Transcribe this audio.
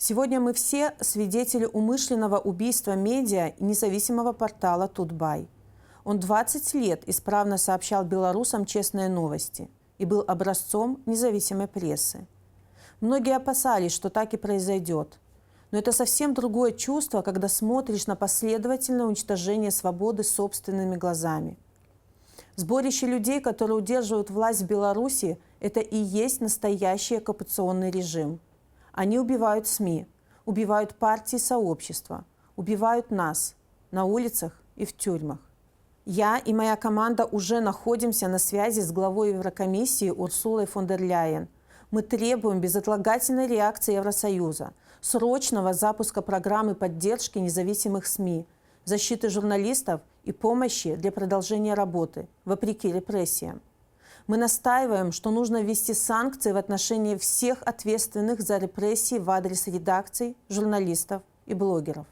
Сегодня мы все свидетели умышленного убийства медиа и независимого портала «Тутбай». Он 20 лет исправно сообщал белорусам честные новости и был образцом независимой прессы. Многие опасались, что так и произойдет. Но это совсем другое чувство, когда смотришь на последовательное уничтожение свободы собственными глазами. Сборище людей, которые удерживают власть в Беларуси, это и есть настоящий оккупационный режим. Они убивают СМИ, убивают партии и сообщества, убивают нас на улицах и в тюрьмах. Я и моя команда уже находимся на связи с главой Еврокомиссии Урсулой фон дер Ляйен. Мы требуем безотлагательной реакции Евросоюза, срочного запуска программы поддержки независимых СМИ, защиты журналистов и помощи для продолжения работы, вопреки репрессиям. Мы настаиваем, что нужно ввести санкции в отношении всех ответственных за репрессии в адрес редакций, журналистов и блогеров.